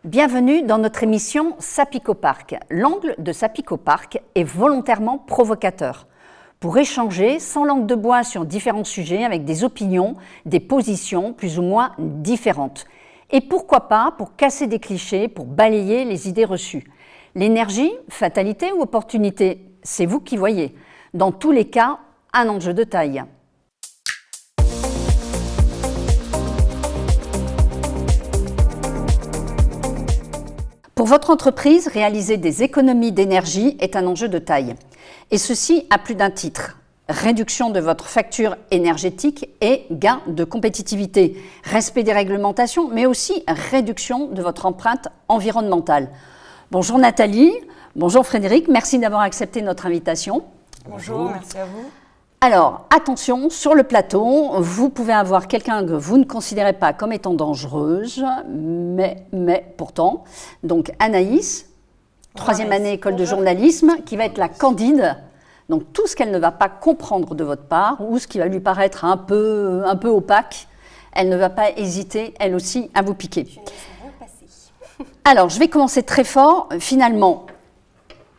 Bienvenue dans notre émission Sapicoparc. L'angle de Sapicoparc est volontairement provocateur pour échanger sans langue de bois sur différents sujets avec des opinions, des positions plus ou moins différentes. Et pourquoi pas pour casser des clichés, pour balayer les idées reçues. L'énergie, fatalité ou opportunité, c'est vous qui voyez. Dans tous les cas, un enjeu de taille. Pour votre entreprise, réaliser des économies d'énergie est un enjeu de taille. Et ceci à plus d'un titre. Réduction de votre facture énergétique et gain de compétitivité, respect des réglementations, mais aussi réduction de votre empreinte environnementale. Bonjour Nathalie, bonjour Frédéric, merci d'avoir accepté notre invitation. Bonjour, merci à vous. Alors, attention, sur le plateau, vous pouvez avoir quelqu'un que vous ne considérez pas comme étant dangereuse, mais pourtant. Donc Anaïs, troisième année école de journalisme, qui va être la candide. Donc tout ce qu'elle ne va pas comprendre de votre part, ou ce qui va lui paraître un peu opaque, elle ne va pas hésiter, elle aussi, à vous piquer. Je ne laisserai pas passer. Alors, je vais commencer très fort. Finalement,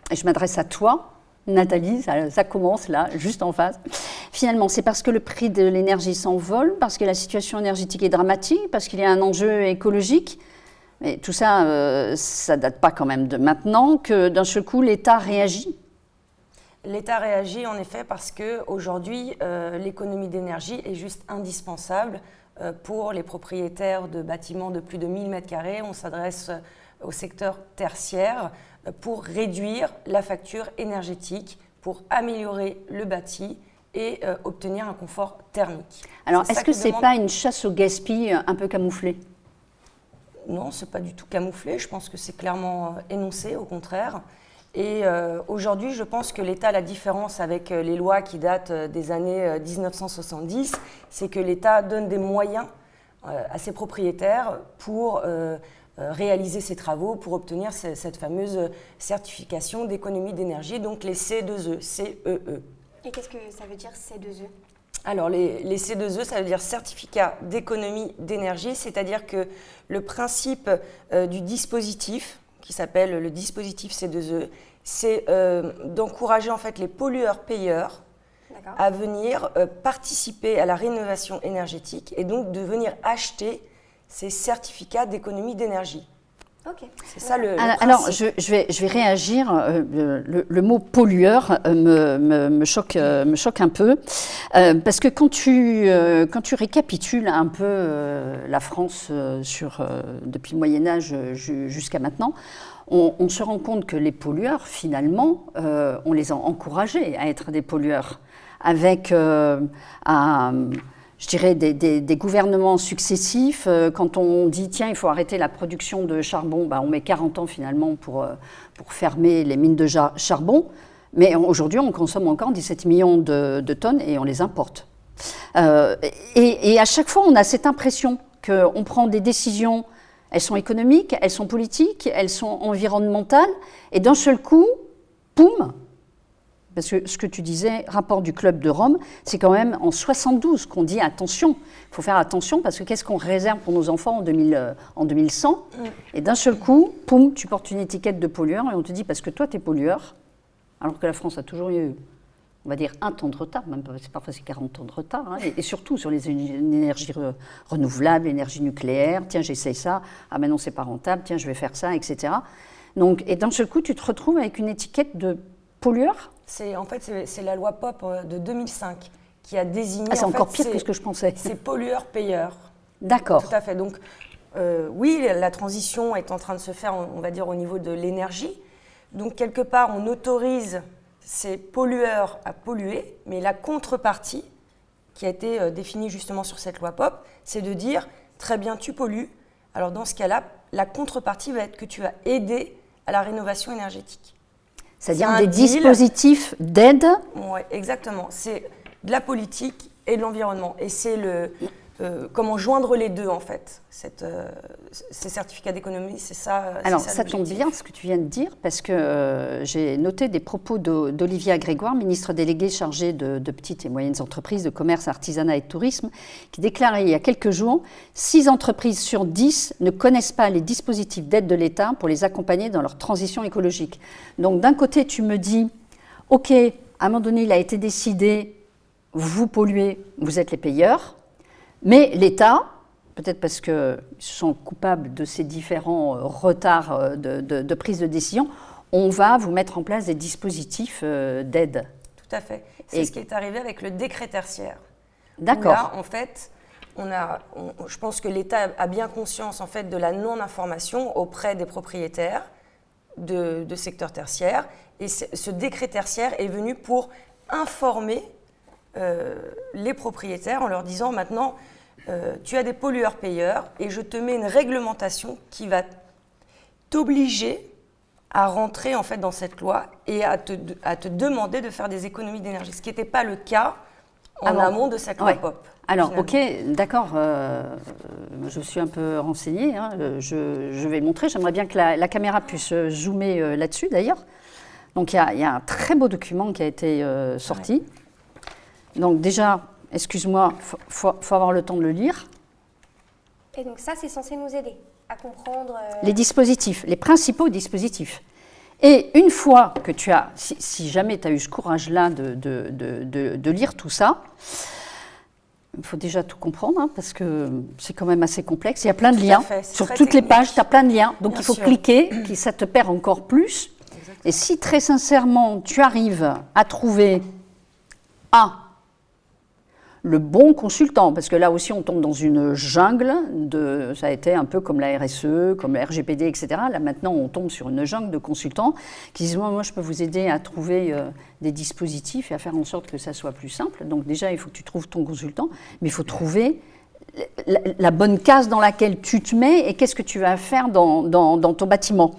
et je m'adresse à toi, Nathalie, ça commence là, juste en face. Finalement, c'est parce que le prix de l'énergie s'envole, parce que la situation énergétique est dramatique, parce qu'il y a un enjeu écologique. Mais tout ça, ça ne date pas quand même de maintenant, que d'un seul coup, l'État réagit. L'État réagit en effet parce qu'aujourd'hui, l'économie d'énergie est juste indispensable pour les propriétaires de bâtiments de plus de 1000 m². On s'adresse au secteur tertiaire pour réduire la facture énergétique, pour améliorer le bâti et obtenir un confort thermique. Alors, est-ce que ce n'est pas une chasse au gaspillage un peu camouflée ? Non, ce n'est pas du tout camouflé. Je pense que c'est clairement énoncé, au contraire. Et aujourd'hui, je pense que l'État, la différence avec les lois qui datent des années 1970, c'est que l'État donne des moyens à ses propriétaires pour réaliser ces travaux, pour obtenir cette fameuse certification d'économie d'énergie, donc les C2E, C-E-E. Et qu'est-ce que ça veut dire C2E ? Alors les C2E, ça veut dire certificat d'économie d'énergie, c'est-à-dire que le principe du dispositif, qui s'appelle le dispositif C2E, c'est d'encourager en fait les pollueurs-payeurs à venir participer à la rénovation énergétique et donc de venir acheter ces certificats d'économie d'énergie. Okay. C'est ça le alors, je vais réagir. Le mot pollueur me choque un peu. Parce que quand tu récapitules un peu la France depuis le Moyen-Âge jusqu'à maintenant, on se rend compte que les pollueurs, finalement, on les a encouragés à être des pollueurs. Avec je dirais des gouvernements successifs. Quand on dit, tiens, il faut arrêter la production de charbon, on met 40 ans finalement pour fermer les mines de charbon. Mais aujourd'hui, on consomme encore 17 millions de tonnes et on les importe. Et à chaque fois, on a cette impression qu'on prend des décisions, elles sont économiques, elles sont politiques, elles sont environnementales, et d'un seul coup, poum. Parce que ce que tu disais, rapport du Club de Rome, c'est quand même en 72 qu'on dit attention. Il faut faire attention parce que qu'est-ce qu'on réserve pour nos enfants en 2100 ? Et d'un seul coup, poum, tu portes une étiquette de pollueur et on te dit parce que toi, tu es pollueur, alors que la France a toujours eu, on va dire, un temps de retard, même parfois c'est 40 ans de retard, hein, et surtout sur les énergies renouvelables, l'énergie nucléaire, tiens, j'essaye ça, ah mais non, c'est pas rentable, tiens, je vais faire ça, etc. Donc, et d'un seul coup, tu te retrouves avec une étiquette de pollueur. En fait, c'est la loi POP de 2005 qui a désigné... Ah, c'est encore pire que ce que je pensais. C'est pollueur-payeur. D'accord. Tout à fait. Donc, oui, la transition est en train de se faire, on va dire, au niveau de l'énergie. Donc, quelque part, on autorise ces pollueurs à polluer, mais la contrepartie, qui a été définie justement sur cette loi POP, c'est de dire, très bien, tu pollues. Alors, dans ce cas-là, la contrepartie va être que tu vas aider à la rénovation énergétique. C'est-à-dire des dispositifs d'aide. Oui, exactement. C'est de la politique et de l'environnement. Et c'est comment joindre les deux en fait, ces certificats d'économie, c'est ça. Alors ça tombe bien ce que tu viens de dire parce que j'ai noté des propos d'Olivier Grégoire, ministre délégué chargé de petites et moyennes entreprises, de commerce, artisanat et de tourisme, qui déclarait il y a quelques jours 6 entreprises sur 10 ne connaissent pas les dispositifs d'aide de l'État pour les accompagner dans leur transition écologique. Donc d'un côté tu me dis, ok, à un moment donné il a été décidé, vous polluez, vous êtes les payeurs. Mais l'État, peut-être parce qu'ils sont coupables de ces différents retards de prise de décision, on va vous mettre en place des dispositifs d'aide. Tout à fait. C'est ce qui est arrivé avec le décret tertiaire. D'accord. Là, en fait, je pense que l'État a bien conscience en fait, de la non-information auprès des propriétaires de secteur tertiaire. Et ce décret tertiaire est venu pour informer les propriétaires en leur disant maintenant tu as des pollueurs-payeurs et je te mets une réglementation qui va t'obliger à rentrer en fait dans cette loi et à te demander de faire des économies d'énergie, ce qui n'était pas le cas en amont de cette loi POP. Alors, finalement. ok, d'accord, je suis un peu renseignée, hein, je vais le montrer, j'aimerais bien que la caméra puisse zoomer là-dessus d'ailleurs. Donc il y a un très beau document qui a été sorti. Ouais. Donc déjà, excuse-moi, faut avoir le temps de le lire. Et donc ça, c'est censé nous aider à comprendre... Les dispositifs, les principaux dispositifs. Et une fois que tu as, si jamais tu as eu ce courage-là de lire tout ça, il faut déjà tout comprendre, hein, parce que c'est quand même assez complexe. Il y a plein de liens. Sur toutes les pages, tu as plein de liens. Donc il faut cliquer, ça te perd encore plus. Exactement. Et si très sincèrement, tu arrives à trouver le bon consultant, parce que là aussi on tombe dans une jungle, ça a été un peu comme la RSE, comme la RGPD, etc. Là maintenant on tombe sur une jungle de consultants qui disent moi je peux vous aider à trouver des dispositifs et à faire en sorte que ça soit plus simple. Donc déjà il faut que tu trouves ton consultant, mais il faut trouver la bonne case dans laquelle tu te mets et qu'est-ce que tu vas faire dans ton bâtiment.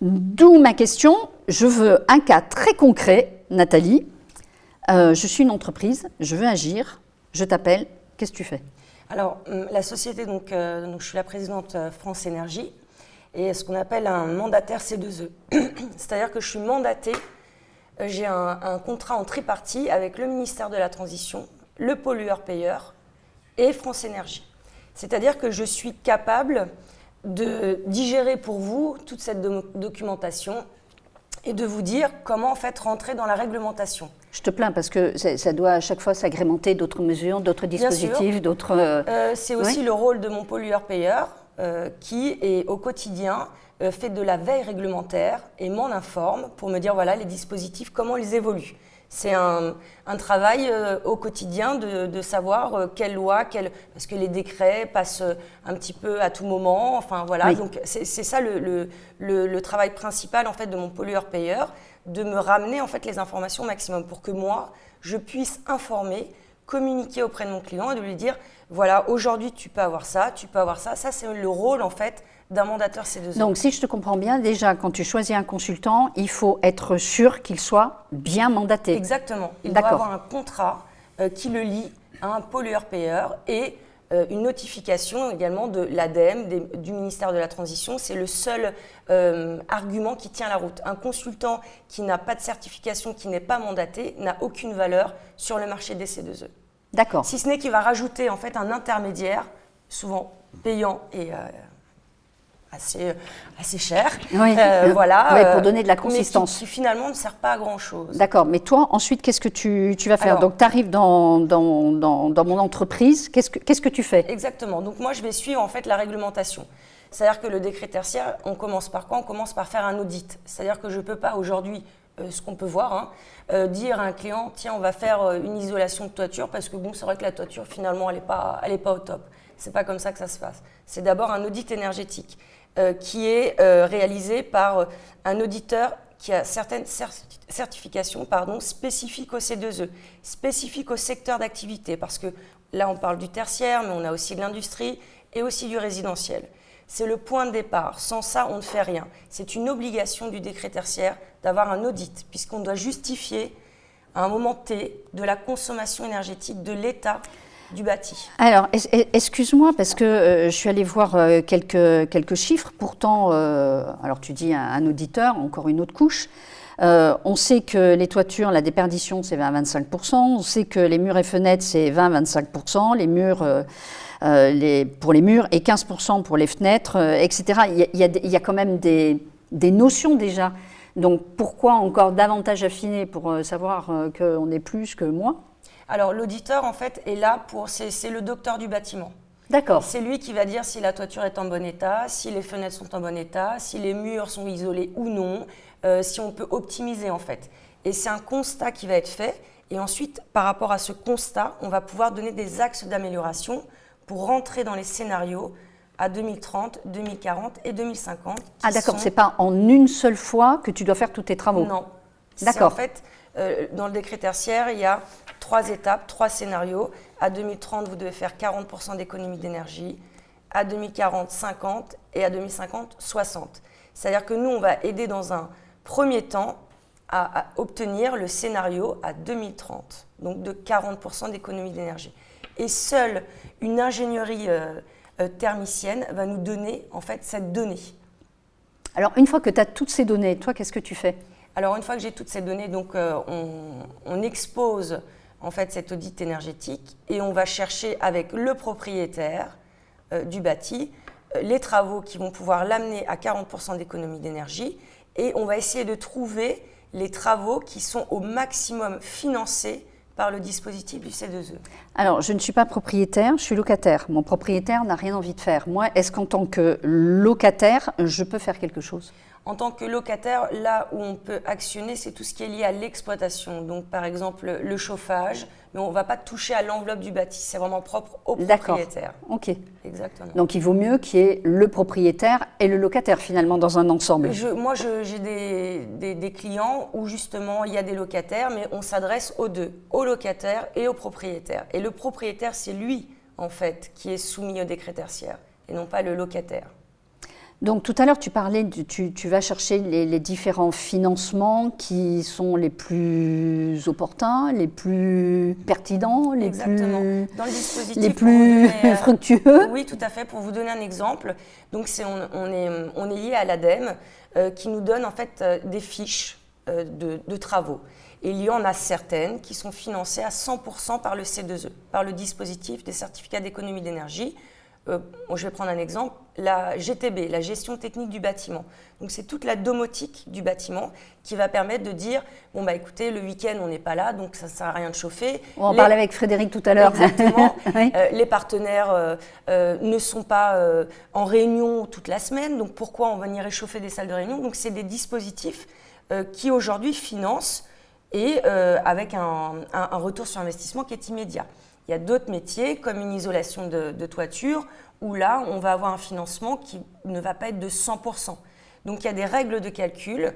D'où ma question, je veux un cas très concret, Nathalie. Je suis une entreprise, je veux agir. Je t'appelle, qu'est-ce que tu fais? Alors, la société, donc, je suis la présidente France Énergie et ce qu'on appelle un mandataire C2E. C'est-à-dire que je suis mandatée, j'ai un contrat en tripartie avec le ministère de la Transition, le pollueur-payeur et France Énergie. C'est-à-dire que je suis capable de digérer pour vous toute cette documentation et de vous dire comment en fait rentrer dans la réglementation. Je te plains parce que ça doit à chaque fois s'agrémenter d'autres mesures, d'autres dispositifs, d'autres... c'est aussi le rôle de mon pollueur-payeur qui est au quotidien fait de la veille réglementaire et m'en informe pour me dire voilà les dispositifs, comment ils évoluent. C'est un travail au quotidien de savoir quelle loi, parce que les décrets passent un petit peu à tout moment. Enfin voilà, oui. Donc c'est ça le travail principal en fait de mon pollueur-payeur, de me ramener en fait les informations au maximum pour que moi je puisse informer, communiquer auprès de mon client et de lui dire voilà aujourd'hui tu peux avoir ça, tu peux avoir ça. Ça c'est le rôle en fait d'un mandateur C2E. Donc, si je te comprends bien, déjà, quand tu choisis un consultant, il faut être sûr qu'il soit bien mandaté. Exactement. Il doit avoir un contrat qui le lie à un pollueur-payeur et une notification également de l'ADEME, du ministère de la Transition. C'est le seul argument qui tient la route. Un consultant qui n'a pas de certification, qui n'est pas mandaté, n'a aucune valeur sur le marché des C2E. D'accord. Si ce n'est qu'il va rajouter en fait un intermédiaire, souvent payant et... assez cher, oui. Voilà, oui, pour donner de la consistance. Mais qui finalement ne sert pas à grand-chose. D'accord, mais toi, ensuite, qu'est-ce que tu vas faire? Donc, tu arrives dans mon entreprise, qu'est-ce que tu fais? Exactement, donc moi, je vais suivre en fait la réglementation. C'est-à-dire que le décret tertiaire, on commence par quoi? On commence par faire un audit. C'est-à-dire que je ne peux pas aujourd'hui, ce qu'on peut voir, dire à un client, tiens, on va faire une isolation de toiture, parce que bon, c'est vrai que la toiture, finalement, elle n'est pas au top. Ce n'est pas comme ça que ça se passe. C'est d'abord un audit énergétique. Qui est réalisé par un auditeur qui a certaines certifications spécifiques au C2E, spécifiques au secteur d'activité, parce que là on parle du tertiaire, mais on a aussi de l'industrie et aussi du résidentiel. C'est le point de départ. Sans ça, on ne fait rien. C'est une obligation du décret tertiaire d'avoir un audit, puisqu'on doit justifier à un moment T de la consommation énergétique de l'État du bâti. Alors, excuse-moi, parce que je suis allée voir quelques chiffres. Pourtant, alors tu dis un auditeur, encore une autre couche. On sait que les toitures, la déperdition, c'est 20 à 25%. On sait que les murs et fenêtres, c'est 20 à 25%. Les murs, pour les murs et 15% pour les fenêtres, etc. Il y a quand même des notions déjà. Donc, pourquoi encore davantage affiner pour savoir qu'on est plus que moins? Alors, l'auditeur, en fait, est là c'est le docteur du bâtiment. D'accord. C'est lui qui va dire si la toiture est en bon état, si les fenêtres sont en bon état, si les murs sont isolés ou non, si on peut optimiser, en fait. Et c'est un constat qui va être fait. Et ensuite, par rapport à ce constat, on va pouvoir donner des axes d'amélioration pour rentrer dans les scénarios à 2030, 2040 et 2050. Ah d'accord, c'est pas en une seule fois que tu dois faire tous tes travaux? Non. D'accord. En fait, dans le décret tertiaire, il y a 3 étapes, 3 scénarios. À 2030, vous devez faire 40% d'économie d'énergie. À 2040, 50. Et à 2050, 60. C'est-à-dire que nous, on va aider dans un premier temps à obtenir le scénario à 2030, donc de 40% d'économie d'énergie. Et seule une ingénierie thermicienne va nous donner en fait cette donnée. Alors une fois que tu as toutes ces données, toi qu'est-ce que tu fais? Alors une fois que j'ai toutes ces données, donc on expose en fait cet audit énergétique et on va chercher avec le propriétaire du bâti les travaux qui vont pouvoir l'amener à 40% d'économie d'énergie et on va essayer de trouver les travaux qui sont au maximum financés par le dispositif du C2E. Alors, je ne suis pas propriétaire, je suis locataire. Mon propriétaire n'a rien envie de faire. Moi, est-ce qu'en tant que locataire, je peux faire quelque chose? En tant que locataire, là où on peut actionner, c'est tout ce qui est lié à l'exploitation. Donc, par exemple, le chauffage, mais on ne va pas toucher à l'enveloppe du bâti. C'est vraiment propre au propriétaire. D'accord, ok. Exactement. Donc, il vaut mieux qu'il y ait le propriétaire et le locataire, finalement, dans un ensemble. Moi, j'ai des clients où, justement, il y a des locataires, mais on s'adresse aux deux, au locataire et au propriétaire. Et le propriétaire, c'est lui, en fait, qui est soumis au décret tertiaire, et non pas le locataire. Donc tout à l'heure, tu parlais, tu vas chercher les différents financements qui sont les plus opportuns, les plus pertinents, les plus, dans le dispositif, les plus fructueux. Oui, tout à fait. Pour vous donner un exemple, donc on est lié à l'ADEME qui nous donne en fait des fiches de travaux. Et il y en a certaines qui sont financées à 100% par le C2E, par le dispositif des certificats d'économie d'énergie. Je vais prendre un exemple, la GTB, la gestion technique du bâtiment. Donc c'est toute la domotique du bâtiment qui va permettre de dire, bon bah écoutez, le week-end on n'est pas là, donc ça ne sert à rien de chauffer. On en parlait avec Frédéric tout à l'heure. Exactement. Oui. Les partenaires ne sont pas en réunion toute la semaine, donc pourquoi on va venir réchauffer des salles de réunion? Donc c'est des dispositifs qui aujourd'hui financent et avec un retour sur investissement qui est immédiat. Il y a d'autres métiers, comme une isolation de toiture, où là, on va avoir un financement qui ne va pas être de 100%. Donc, il y a des règles de calcul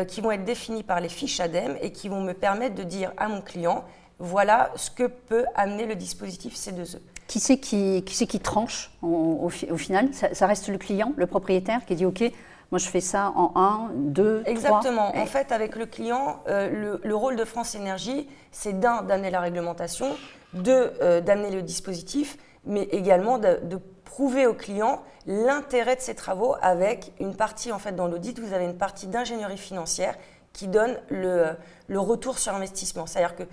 qui vont être définies par les fiches ADEME et qui vont me permettre de dire à mon client, voilà ce que peut amener le dispositif C2E. Qui c'est qui tranche au final? Ça reste le client, le propriétaire, qui dit « Ok, moi je fais ça en 1, 2, 3 ». Exactement. En fait, avec le client, le rôle de France Énergie, c'est d'amener la réglementation, d'amener le dispositif, mais également de prouver au client l'intérêt de ces travaux avec une partie, en fait, dans l'audit, vous avez une partie d'ingénierie financière qui donne le retour sur investissement. C'est-à-dire que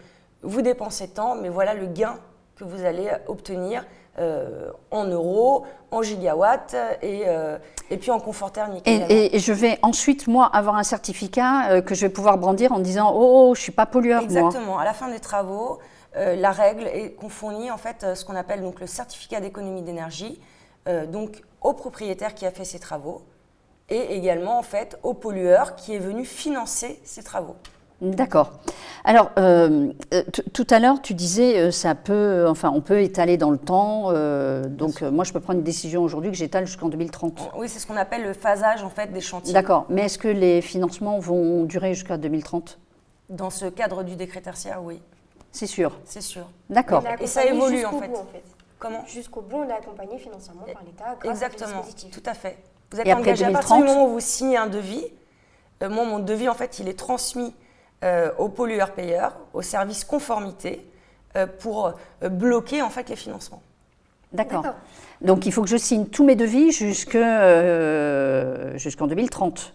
vous dépensez tant, mais voilà le gain que vous allez obtenir en euros, en gigawatts et puis en confort thermique. Et je vais ensuite, moi, avoir un certificat que je vais pouvoir brandir en disant « Oh, je ne suis pas pollueur, Exactement. moi ». À la fin des travaux, la règle est qu'on fournit en fait ce qu'on appelle donc le certificat d'économie d'énergie donc au propriétaire qui a fait ces travaux et également en fait au pollueur qui est venu financer ces travaux. D'accord. Alors, tout à l'heure, tu disais, on peut étaler dans le temps. Donc, moi, je peux prendre une décision aujourd'hui que j'étale jusqu'en 2030. Oui, c'est ce qu'on appelle le phasage en fait des chantiers. D'accord. Mais est-ce que les financements vont durer jusqu'à 2030? Dans ce cadre du décret tertiaire, oui. C'est sûr. C'est sûr. D'accord. Et ça évolue en fait. Bout, en fait. Comment? Jusqu'au bout, on est accompagné financièrement par l'État grâce Exactement, à ce dispositif. tout à fait. Vous êtes Et après engagé 2030, à partir du moment où vous signez un devis. Moi, mon devis, en fait, il est transmis au pollueur-payeur, au service conformité, pour bloquer en fait les financements. D'accord. D'accord. Donc il faut que je signe tous mes devis jusqu'en 2030.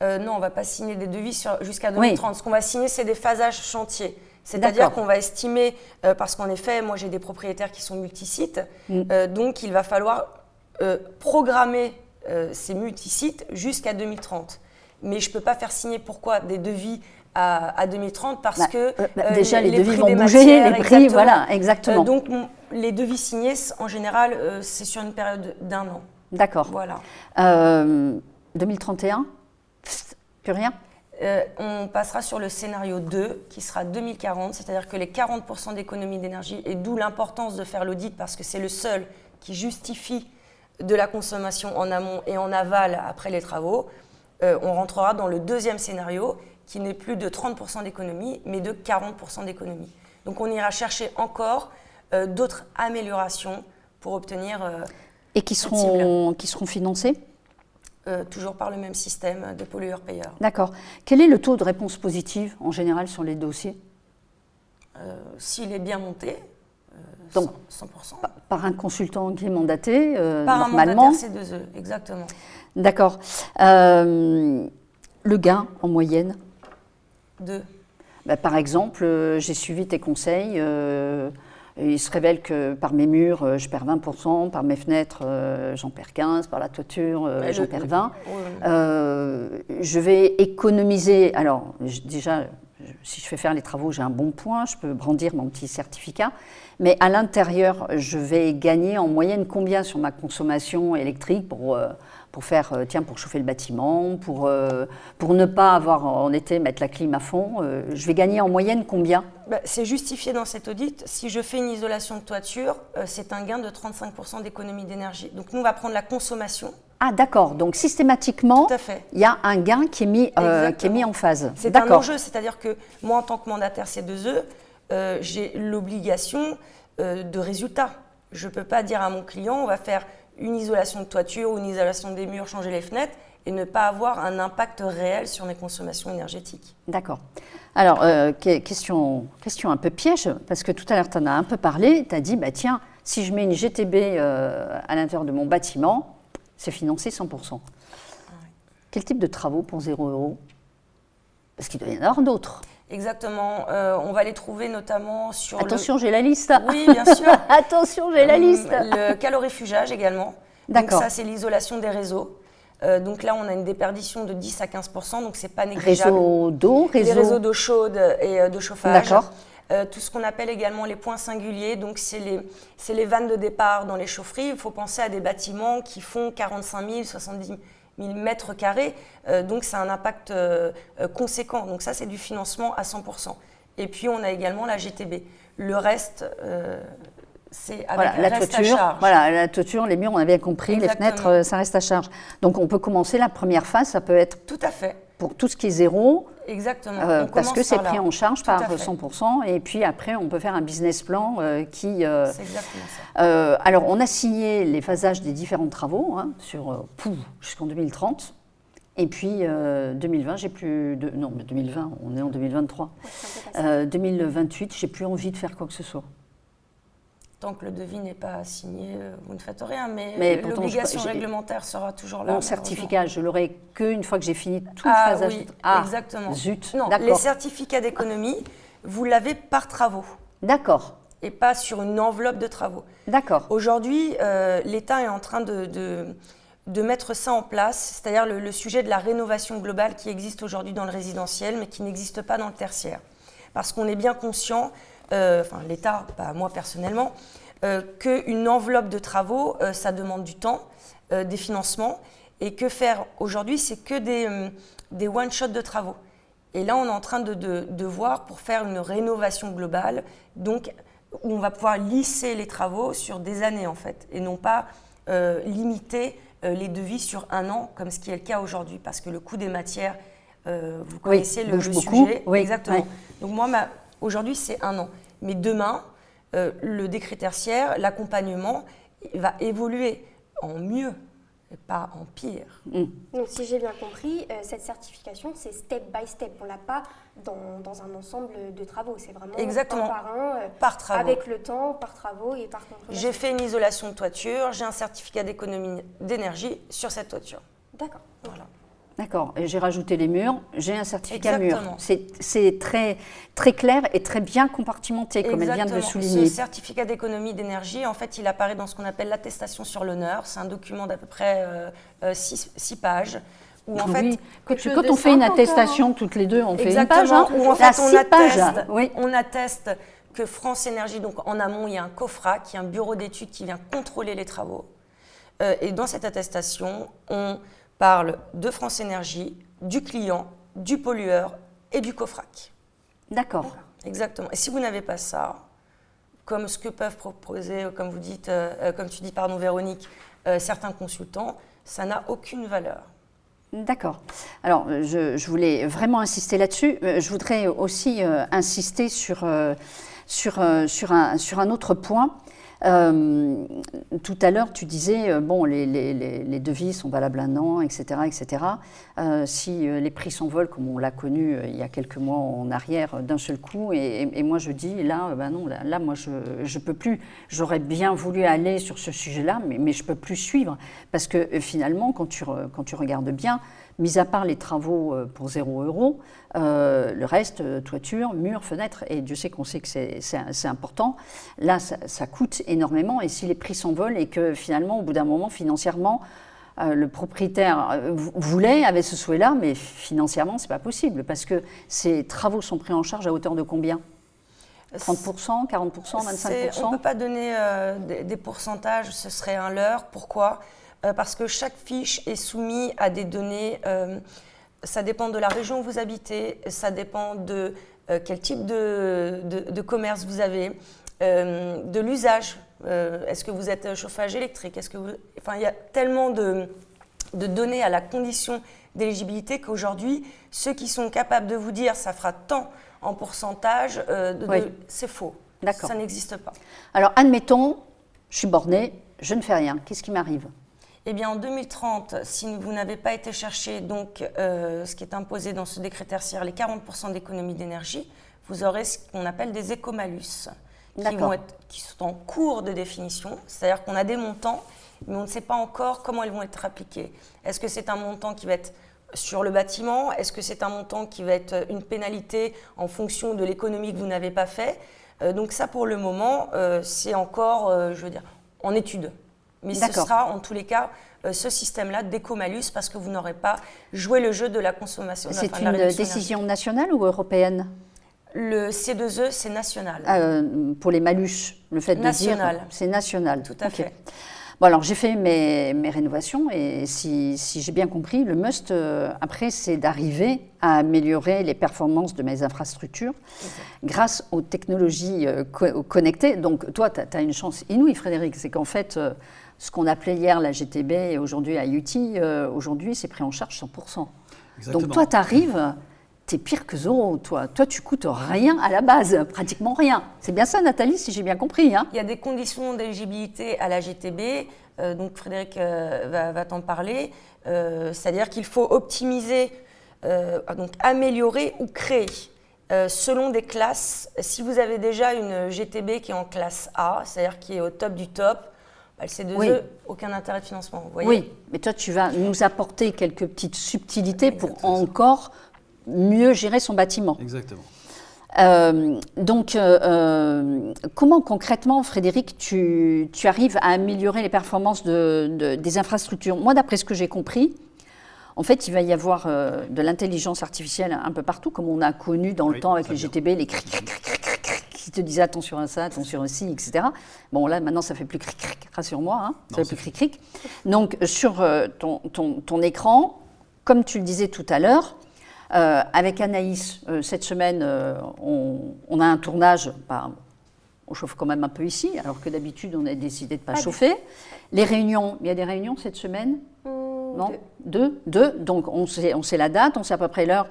Non, on ne va pas signer des devis jusqu'à 2030. Oui. Ce qu'on va signer, c'est des phasages chantiers. C'est-à-dire D'accord. qu'on va estimer, parce qu'en effet, moi j'ai des propriétaires qui sont multisites, donc il va falloir programmer ces multisites jusqu'à 2030. Mais je ne peux pas faire signer pourquoi des devis à 2030 parce que déjà les devis prix vont des bouger, matières, les prix, exactement. voilà, exactement. Donc les devis signés, en général, c'est sur une période d'1 an. D'accord. Voilà. 2031, plus rien. On passera sur le scénario 2 qui sera 2040, c'est-à-dire que les 40% d'économie d'énergie, et d'où l'importance de faire l'audit parce que c'est le seul qui justifie de la consommation en amont et en aval après les travaux, on rentrera dans le deuxième scénario qui n'est plus de 30% d'économie mais de 40% d'économie. Donc on ira chercher encore d'autres améliorations pour obtenir Et qui seront financés? Toujours par le même système de pollueur-payeur. D'accord. Quel est le taux de réponse positive en général sur les dossiers? S'il est bien monté, Donc, 100%. Par un consultant qui est mandaté, Par normalement. un mandataire C2E, exactement. D'accord. Le gain en moyenne? Par exemple, j'ai suivi tes conseils. Il se révèle que par mes murs, je perds 20%, par mes fenêtres, j'en perds 15%, par la toiture, j'en perds 20%. Je vais économiser. Alors, déjà, si je fais faire les travaux, j'ai un bon point, je peux brandir mon petit certificat. Mais à l'intérieur, je vais gagner en moyenne combien sur ma consommation électrique pour chauffer le bâtiment, pour ne pas avoir en été mettre la clim à fond. Je vais gagner en moyenne combien? C'est justifié dans cet audit. Si je fais une isolation de toiture, c'est un gain de 35% d'économie d'énergie. Donc nous, on va prendre la consommation. Ah d'accord, donc systématiquement, tout à fait. Il y a un gain qui est mis en phase. C'est un enjeu, c'est-à-dire que moi, en tant que mandataire C2E, j'ai l'obligation de résultat. Je ne peux pas dire à mon client, on va faire une isolation de toiture ou une isolation des murs, changer les fenêtres et ne pas avoir un impact réel sur mes consommations énergétiques. D'accord. Alors, question un peu piège, parce que tout à l'heure, tu en as un peu parlé, tu as dit, tiens, si je mets une GTB à l'intérieur de mon bâtiment, c'est financé 100%. Ouais. Quel type de travaux pour 0 €? Parce qu'il doit y en avoir d'autres. Exactement. On va les trouver notamment sur Attention, j'ai la liste. Oui, bien sûr. Attention, j'ai la liste. Le calorifugage également. D'accord. Donc ça, c'est l'isolation des réseaux. Donc là, on a une déperdition de 10 à 15%, donc c'est pas négligeable. Réseau d'eau, Les réseaux d'eau chaude et de chauffage. D'accord. Tout ce qu'on appelle également les points singuliers, donc c'est les vannes de départ dans les chaufferies. Il faut penser à des bâtiments qui font 45 000, 70 000 mètres carrés, donc c'est un impact conséquent. Donc ça, c'est du financement à 100%. Et puis, on a également la GTB. Le reste, c'est avec la reste toiture, à charge. Voilà, la toiture, les murs, on a bien compris, Exactement. Les fenêtres, ça reste à charge. Donc, on peut commencer la première phase, ça peut être Tout à fait. pour tout ce qui est zéro, Exactement. parce que c'est pris en charge par 100%, et puis après, on peut faire un business plan qui… c'est exactement ça. alors, on a signé les phasages des différents travaux jusqu'en 2030, et puis 2020, j'ai plus de… Non, mais 2020, on est en 2023. Ouais, 2028, j'ai plus envie de faire quoi que ce soit. Tant que le devis n'est pas signé, vous ne faites rien, Mais l'obligation réglementaire sera toujours là. Mon certificat, je l'aurai qu'une fois que j'ai fini tout le Ah phasage. oui, Ah, exactement. Zut, non, d'accord. les certificats d'économie, vous l'avez par travaux D'accord, et pas sur une enveloppe de travaux. d'accord. Aujourd'hui, l'État est en train de mettre ça en place, c'est-à-dire le sujet de la rénovation globale qui existe aujourd'hui dans le résidentiel, mais qui n'existe pas dans le tertiaire. Parce qu'on est bien conscient, l'État, pas moi personnellement, qu'une enveloppe de travaux, ça demande du temps, des financements, et que faire aujourd'hui, c'est que des one-shots de travaux. Et là, on est en train de voir pour faire une rénovation globale, donc où on va pouvoir lisser les travaux sur des années en fait, et non pas limiter les devis sur 1 an, comme ce qui est le cas aujourd'hui, parce que le coût des matières, vous connaissez le sujet. Oui, exactement. Oui. Donc moi, aujourd'hui, c'est 1 an. Mais demain, le décret tertiaire, l'accompagnement va évoluer en mieux. et pas en pire. Donc, si j'ai bien compris, cette certification, c'est step by step. On ne l'a pas dans un ensemble de travaux. C'est vraiment Exactement. un par un, Par travaux. avec le temps, par travaux et par contrôle. J'ai fait une isolation de toiture, j'ai un certificat d'économie d'énergie sur cette toiture. D'accord. Voilà. D'accord, et j'ai rajouté les murs, j'ai un certificat Exactement. mur. C'est très, très clair et très bien compartimenté, comme elle vient de le souligner. Ce certificat d'économie d'énergie, en fait, il apparaît dans ce qu'on appelle l'attestation sur l'honneur. C'est un document d'à peu près 6 pages. Où, en Oui, fait, quand on fait une attestation, toutes les deux, on fait une page. Exactement, où en fait, Oui. on atteste que France Énergie, donc en amont, il y a un COFRA, qui est un bureau d'études qui vient contrôler les travaux. Et dans cette attestation, on parle de France Énergie, du client, du pollueur et du COFRAC. D'accord. Exactement. Et si vous n'avez pas ça, comme ce que peuvent proposer, comme vous dites, comme tu dis, pardon, Véronique, certains consultants, ça n'a aucune valeur. D'accord. Alors, je voulais vraiment insister là-dessus. Je voudrais aussi insister sur un autre point. Tout à l'heure, tu disais, bon, les devis sont valables 1 an, etc., etc. Si les prix s'envolent, comme on l'a connu il y a quelques mois en arrière, d'un seul coup, et moi je dis, là, ben non, là moi je peux plus. J'aurais bien voulu aller sur ce sujet-là, mais je peux plus suivre, parce que finalement, quand tu regardes bien, mis à part les travaux pour 0 €, le reste, toiture, murs, fenêtres, et Dieu sait qu'on sait que c'est important, là ça coûte énormément, et si les prix s'envolent et que finalement au bout d'un moment financièrement le propriétaire avait ce souhait-là, mais financièrement c'est pas possible, parce que ces travaux sont pris en charge à hauteur de combien ? 30%, 40%, 25%? On ne peut pas donner des pourcentages, ce serait un leurre. Pourquoi ? Parce que chaque fiche est soumise à des données, ça dépend de la région où vous habitez, ça dépend de quel type de commerce vous avez, de l'usage. Est-ce que vous êtes chauffage électrique ? Enfin, il y a tellement de données à la condition d'éligibilité qu'aujourd'hui, ceux qui sont capables de vous dire ça fera tant en pourcentage, c'est faux. D'accord. Ça n'existe pas. Alors, admettons, je suis bornée, je ne fais rien. Qu'est-ce qui m'arrive ? Eh bien, en 2030, si vous n'avez pas été chercher donc, ce qui est imposé dans ce décret tertiaire, les 40% d'économie d'énergie, vous aurez ce qu'on appelle des écomalus qui sont en cours de définition. C'est-à-dire qu'on a des montants, mais on ne sait pas encore comment ils vont être appliqués. Est-ce que c'est un montant qui va être sur le bâtiment ? Est-ce que c'est un montant qui va être une pénalité en fonction de l'économie que vous n'avez pas fait ? Donc ça, pour le moment, c'est encore, en étude. Mais ce sera en tous les cas ce système-là d'écomalus, parce que vous n'aurez pas joué le jeu de la consommation. C'est une décision nationale ou européenne ? Le C2E, c'est national. Pour les malus, le fait de dire c'est national. Tout à fait. Bon, alors j'ai fait mes rénovations, et si j'ai bien compris, le must après, c'est d'arriver à améliorer les performances de mes infrastructures grâce aux technologies connectées. Donc toi, tu as une chance inouïe, Frédéric, c'est qu'en fait, ce qu'on appelait hier la GTB et aujourd'hui IoT, aujourd'hui c'est pris en charge 100%. Exactement. Donc toi, tu arrives, tu es pire que Zorro, toi. Toi, tu coûtes rien à la base, pratiquement rien. C'est bien ça, Nathalie, si j'ai bien compris. Hein. Il y a des conditions d'éligibilité à la GTB, donc Frédéric va t'en parler. C'est-à-dire qu'il faut optimiser, donc améliorer ou créer selon des classes. Si vous avez déjà une GTB qui est en classe A, c'est-à-dire qui est au top du top, le C2E, aucun intérêt de financement. Vous voyez ? Oui, mais toi, tu vas nous apporter quelques petites subtilités pour encore mieux gérer son bâtiment. Exactement. Donc, comment concrètement, Frédéric, tu arrives à améliorer les performances des infrastructures ? Moi, d'après ce que j'ai compris, en fait, il va y avoir de l'intelligence artificielle un peu partout, comme on a connu dans le temps avec les GTB, les cric qui te disaient attention à ça, attention à ci, etc. Bon, là, maintenant, ça ne fait plus cric, rassure-moi, hein, ça ne fait plus cric. Donc, sur ton écran, comme tu le disais tout à l'heure, avec Anaïs, cette semaine, on a un tournage, on chauffe quand même un peu ici, alors que d'habitude, on a décidé de ne pas chauffer. Les réunions, il y a des réunions cette semaine ? Non ? Deux. Donc, on sait la date, on sait à peu près l'heure.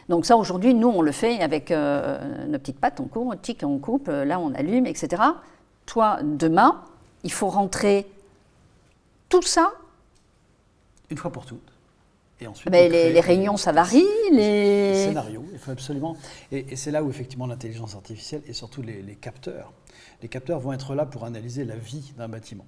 Donc ça, aujourd'hui, nous, on le fait avec nos petites pattes, on coupe, on coupe, là, on allume, etc. Toi, demain, il faut rentrer tout ça une fois pour toutes. Et ensuite, Mais les réunions, ça varie. Les scénarios, il faut absolument. Et c'est là où effectivement l'intelligence artificielle et surtout les capteurs. Les capteurs vont être là pour analyser la vie d'un bâtiment.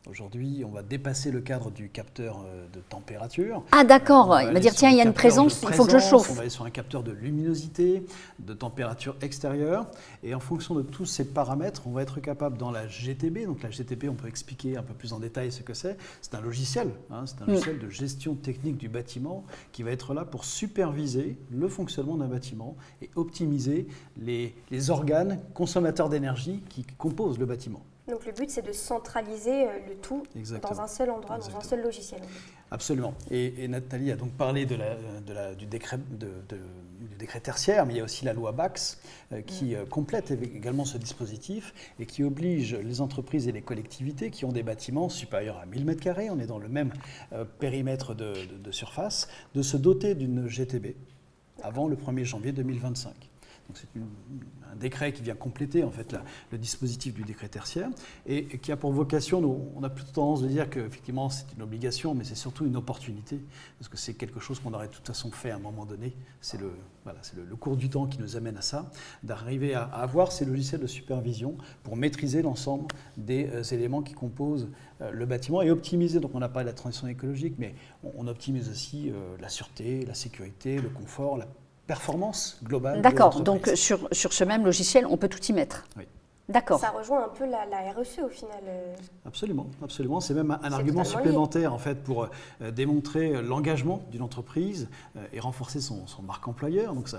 Aujourd'hui, on va dépasser le cadre du capteur de température. Ah d'accord, il va dire tiens, il y a une présence, il faut que je chauffe. On va aller sur un capteur de luminosité, de température extérieure. Et en fonction de tous ces paramètres, on va être capable dans la GTB. Donc la GTB, on peut expliquer un peu plus en détail ce que c'est. C'est un logiciel, c'est un logiciel de gestion technique du bâtiment qui va être là pour superviser le fonctionnement d'un bâtiment et optimiser les organes consommateurs d'énergie qui composent le bâtiment. Donc le but, c'est de centraliser le tout dans un seul endroit, dans un seul logiciel. Absolument. Et Nathalie a donc parlé du décret tertiaire, mais il y a aussi la loi Bax qui complète également ce dispositif et qui oblige les entreprises et les collectivités qui ont des bâtiments supérieurs à 1000 m², on est dans le même périmètre de surface, de se doter d'une GTB avant le 1er janvier 2025. Donc c'est un décret qui vient compléter en fait le dispositif du décret tertiaire et qui a pour vocation, on a plutôt tendance de dire qu'effectivement c'est une obligation, mais c'est surtout une opportunité, parce que c'est quelque chose qu'on aurait de toute façon fait à un moment donné. C'est le cours du temps qui nous amène à ça, d'arriver à avoir ces logiciels de supervision pour maîtriser l'ensemble des éléments qui composent le bâtiment et optimiser. Donc on a parlé de la transition écologique, mais on optimise aussi la sûreté, la sécurité, le confort, la performance globale. D'accord, donc sur ce même logiciel, on peut tout y mettre. Oui. D'accord. Ça rejoint un peu la RSE au final. Absolument, absolument. C'est même un argument supplémentaire en fait pour démontrer l'engagement d'une entreprise et renforcer son marque employeur, donc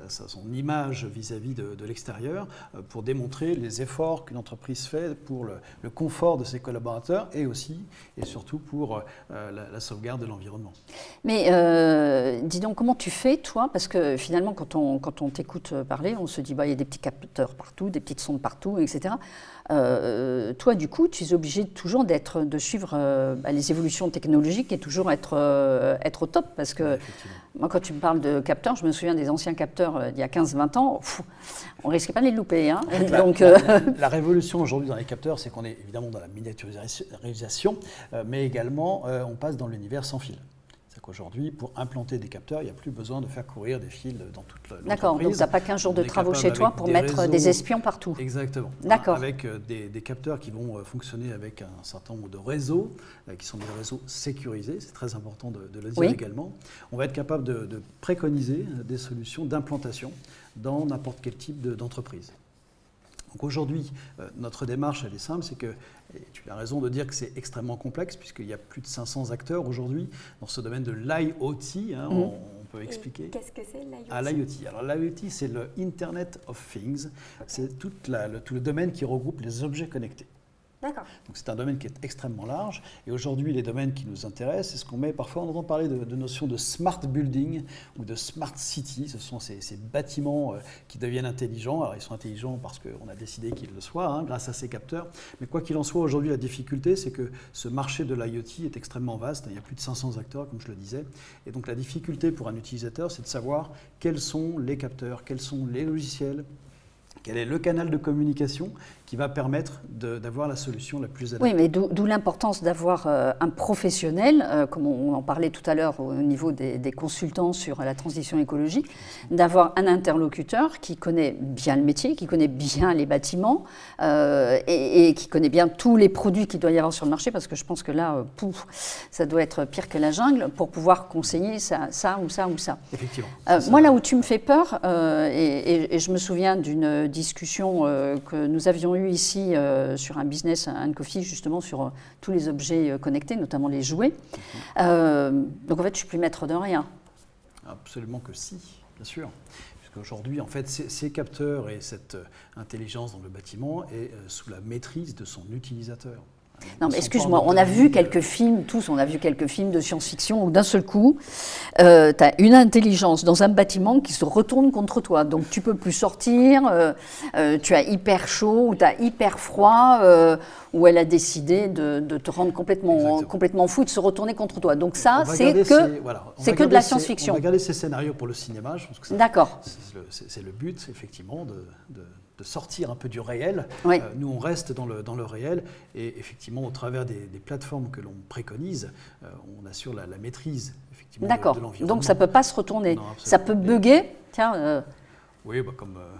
son image vis-à-vis de l'extérieur, pour démontrer les efforts qu'une entreprise fait pour le confort de ses collaborateurs et aussi et surtout pour la sauvegarde de l'environnement. Mais dis donc, comment tu fais toi? Parce que finalement, quand on t'écoute parler, on se dit il y a des petits capteurs partout, des petites sondes partout, etc. Toi, du coup, tu es obligé toujours de suivre les évolutions technologiques et toujours être au top. Parce que moi, quand tu me parles de capteurs, je me souviens des anciens capteurs d'il y a 15-20 ans, on ne risquait pas de les louper. Hein. La révolution aujourd'hui dans les capteurs, c'est qu'on est évidemment dans la miniaturisation, mais également on passe dans l'univers sans fil. Aujourd'hui, pour implanter des capteurs, il n'y a plus besoin de faire courir des fils dans toute l'entreprise. D'accord, donc tu n'as pas 15 jours de travaux chez toi pour mettre des espions partout. Exactement. D'accord. Avec des capteurs qui vont fonctionner avec un certain nombre de réseaux, qui sont des réseaux sécurisés, c'est très important de le dire également. On va être capable de préconiser des solutions d'implantation dans n'importe quel type d'entreprise. Donc aujourd'hui, notre démarche, elle est simple, c'est que, et tu as raison de dire que c'est extrêmement complexe, puisqu'il y a plus de 500 acteurs aujourd'hui dans ce domaine de l'IoT, on peut expliquer. Et qu'est-ce que c'est l'IoT? l'IoT. Alors l'IoT, c'est le Internet of Things, c'est tout le domaine qui regroupe les objets connectés. D'accord. Donc c'est un domaine qui est extrêmement large. Et aujourd'hui, les domaines qui nous intéressent, c'est ce qu'on met, parfois on entend parler de notions de smart building ou de smart city. Ce sont ces bâtiments qui deviennent intelligents. Alors ils sont intelligents parce qu'on a décidé qu'ils le soient, grâce à ces capteurs. Mais quoi qu'il en soit, aujourd'hui, la difficulté, c'est que ce marché de l'IoT est extrêmement vaste. Il y a plus de 500 acteurs, comme je le disais. Et donc la difficulté pour un utilisateur, c'est de savoir quels sont les capteurs, quels sont les logiciels, quel est le canal de communication qui va permettre d'avoir la solution la plus adaptée. Oui, mais d'où l'importance d'avoir un professionnel, comme on en parlait tout à l'heure au niveau des consultants sur la transition écologique, d'avoir un interlocuteur qui connaît bien le métier, qui connaît bien les bâtiments et qui connaît bien tous les produits qu'il doit y avoir sur le marché, parce que je pense que là, ça doit être pire que la jungle pour pouvoir conseiller ça ou ça ou ça. Effectivement. Moi, là où tu me fais peur, et je me souviens d'une discussion que nous avions eue ici sur un business and coffee, justement sur tous les objets connectés, notamment les jouets. Donc en fait, je ne suis plus maître de rien. Absolument que si, bien sûr. Puisqu'aujourd'hui, en fait, ces capteurs et cette intelligence dans le bâtiment est sous la maîtrise de son utilisateur. Non, mais excuse-moi, on a vu quelques films, tous, on a vu quelques films de science-fiction où d'un seul coup, tu as une intelligence dans un bâtiment qui se retourne contre toi. Donc tu ne peux plus sortir, tu as hyper chaud ou tu as hyper froid, où elle a décidé de te rendre complètement fou, de se retourner contre toi. Donc ça, c'est que de la science-fiction. On va regarder ces scénarios pour le cinéma, je pense que d'accord. C'est le but, effectivement, de sortir un peu du réel. Oui. Nous, on reste dans le réel et effectivement, au travers des plateformes que l'on préconise, on assure la maîtrise effectivement D'accord. de l'environnement. Donc ça ne peut pas se retourner. Non, Ça peut bugger. Tiens, oui,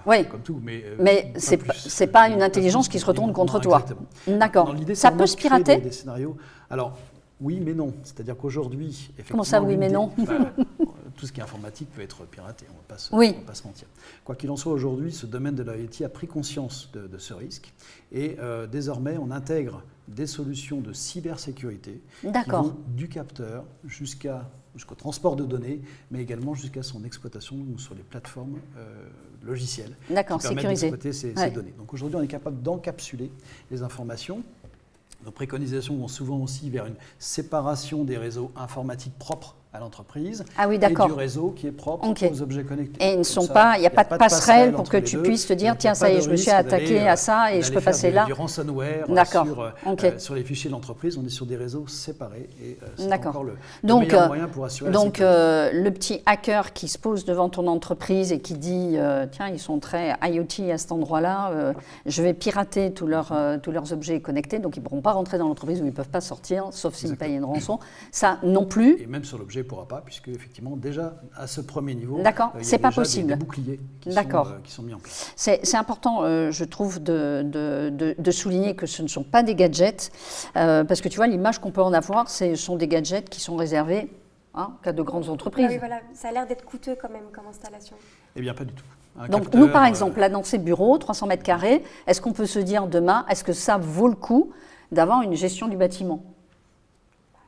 oui. comme tout. mais c'est pas une intelligence qui se retourne contre toi. D'accord. L'idée, Ça c'est peut vraiment se de créer pirater? des scénarios. Alors, oui, mais non. C'est-à-dire qu'aujourd'hui, Comment ça, oui, mais l'idée- non tout ce qui est informatique peut être piraté, on ne va Oui. pas se mentir. Quoi qu'il en soit, aujourd'hui, ce domaine de l'IoT a pris conscience de ce risque et désormais, on intègre des solutions de cybersécurité qui D'accord. vont du capteur jusqu'au transport de données, mais également jusqu'à son exploitation sur les plateformes logicielles D'accord, qui permettent sécurisé. d'exploiter ces Ouais. données. Donc aujourd'hui, on est capable d'encapsuler les informations. Nos préconisations vont souvent aussi vers une séparation des réseaux informatiques propres à l'entreprise Ah oui, et d'accord. du réseau qui est propre Ok. aux objets connectés. Et ils ne Comme sont ça, pas, il n'y a pas de passerelle pour entre que les tu deux. puisses te dire, Donc, il y tiens, a ça pas y est, de je me suis risque attaqué d'aller, à ça et je d'aller peux faire passer là. du ransomware D'accord. sur, sur les fichiers de l'entreprise. On est sur des réseaux séparés et c'est D'accord. encore le Donc, meilleur moyen pour assurer la sécurité. le petit hacker qui se pose devant ton entreprise et qui dit tiens, ils sont très IoT à cet endroit-là, je vais pirater tous leurs objets connectés, donc ils ne pourront pas rentrer dans l'entreprise ou ils ne peuvent pas sortir, sauf s'ils Exactement. payent une rançon. Ça non plus. Et même sur l'objet, il ne pourra pas, puisque effectivement, déjà à ce premier niveau, D'accord, il y a c'est pas déjà possible. des boucliers qui sont mis en place. C'est important, je trouve, de souligner que ce ne sont pas des gadgets, parce que tu vois, l'image qu'on peut en avoir, ce sont des gadgets qui sont réservés qu'à de grandes entreprises. Ah oui, voilà, ça a l'air d'être coûteux quand même comme installation. Eh bien, pas du tout. Un Donc capteur, nous, par exemple, là, dans ces bureaux, 300 mètres carrés, est-ce qu'on peut se dire demain, est-ce que ça vaut le coup d'avoir une gestion du bâtiment?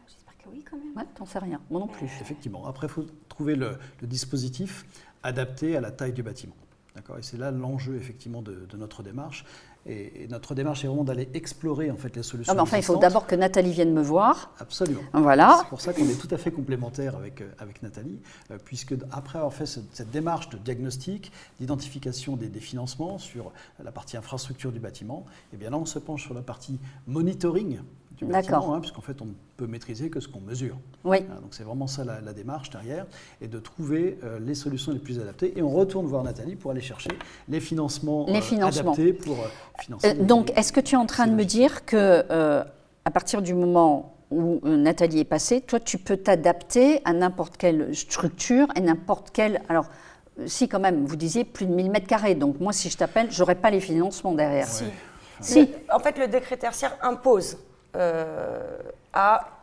J'espère que oui quand même. Ouais, t'en sais rien, moi non plus. Effectivement. Après, il faut trouver le dispositif adapté à la taille du bâtiment. D'accord ? Et c'est là l'enjeu, effectivement, de notre démarche. Et notre démarche est vraiment d'aller explorer, en fait, les solutions Ah, mais enfin, il faut existantes. d'abord que Nathalie vienne me voir. Absolument. Voilà. C'est pour ça qu'on est tout à fait complémentaires avec Nathalie, puisque après avoir fait cette démarche de diagnostic, d'identification des financements sur la partie infrastructure du bâtiment, et bien là, on se penche sur la partie monitoring du D'accord. bâtiment, puisqu'en fait, on ne peut maîtriser que ce qu'on mesure. Oui. Donc c'est vraiment ça la démarche derrière, et de trouver les solutions les plus adaptées. Et on retourne voir Nathalie pour aller chercher les financements, adaptés pour financer. Donc, est-ce que tu es en train de me dire que à partir du moment où Nathalie est passée, toi, tu peux t'adapter à n'importe quelle structure et n'importe quelle... Alors, si quand même, vous disiez plus de 1000 mètres carrés, donc moi, si je t'appelle, je n'aurai pas les financements derrière. Si. Si. En fait, le décret tertiaire impose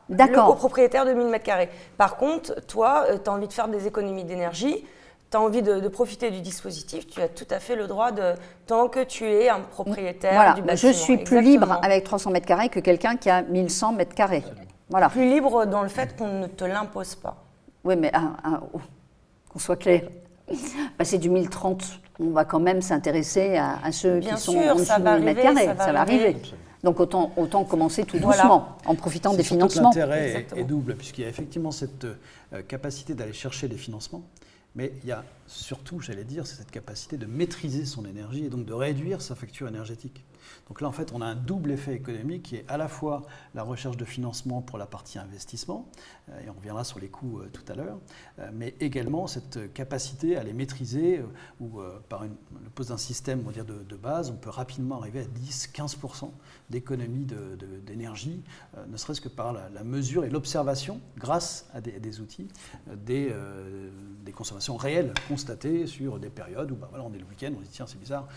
D'accord. au propriétaire de 1000 m². Par contre, toi, tu as envie de faire des économies d'énergie, tu as envie de profiter du dispositif, tu as tout à fait le droit tant que tu es un propriétaire Voilà, du bâtiment. je suis plus Exactement. libre avec 300 mètres carrés que quelqu'un qui a 1100 mètres carrés. Voilà. Plus libre dans le fait qu'on ne te l'impose pas. Oui, mais qu'on soit clair. Passer du 1030, on va quand même s'intéresser à ceux Bien qui sont sûr, en dessous ça de va 1000 mètres arriver, carrés. ça va va arriver. arriver. Donc autant commencer tout Voilà. doucement, en profitant des Surtout que financements. l'intérêt Exactement. est double, puisqu'il y a effectivement cette capacité d'aller chercher des financements, mais il y a surtout, j'allais dire, cette capacité de maîtriser son énergie et donc de réduire sa facture énergétique. Donc là, en fait, on a un double effet économique qui est à la fois la recherche de financement pour la partie investissement, et on reviendra sur les coûts tout à l'heure, mais également cette capacité à les maîtriser, où par le pose d'un système, on va dire, de base, on peut rapidement arriver à 10-15% d'économie d'énergie, ne serait-ce que par la mesure et l'observation, grâce à des outils, des consommations réelles constatées sur des périodes où voilà, on est le week-end, on se dit tiens c'est bizarre,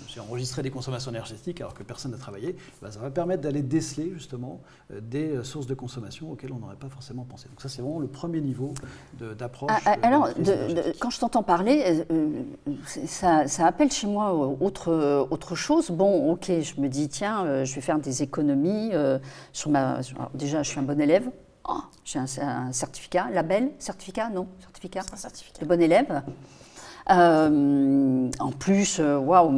j'ai enregistré des consommations énergétiques alors que personne n'a travaillé, ça va permettre d'aller déceler justement des sources de consommation auxquelles on n'aurait pas forcément pensé. Donc ça c'est vraiment le premier niveau d'approche. Alors, quand je t'entends parler, ça appelle chez moi autre chose. Bon, ok, je me dis tiens, je vais faire des économies alors, déjà, je suis un bon élève. Oh, j'ai un certificat, label, certificat, non, certificat, Un certificat. de bon élève. En plus, waouh,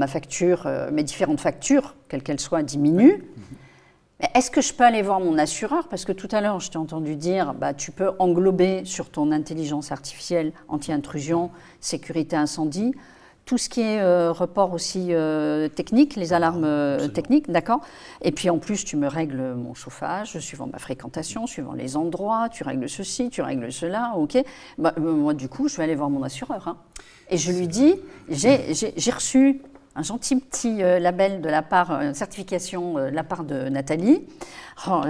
mes différentes factures, quelles qu'elles soient, diminuent. Mais est-ce que je peux aller voir mon assureur? Parce que tout à l'heure, je t'ai entendu dire, tu peux englober sur ton intelligence artificielle anti-intrusion, sécurité incendie, tout ce qui est report aussi technique, les alarmes techniques, d'accord. Et puis en plus, tu me règles mon chauffage, suivant ma fréquentation, suivant les endroits, tu règles ceci, tu règles cela, ok. Moi, du coup, je vais aller voir mon assureur. Et je lui dis, j'ai reçu un gentil petit label de la part, une certification de la part de Nathalie.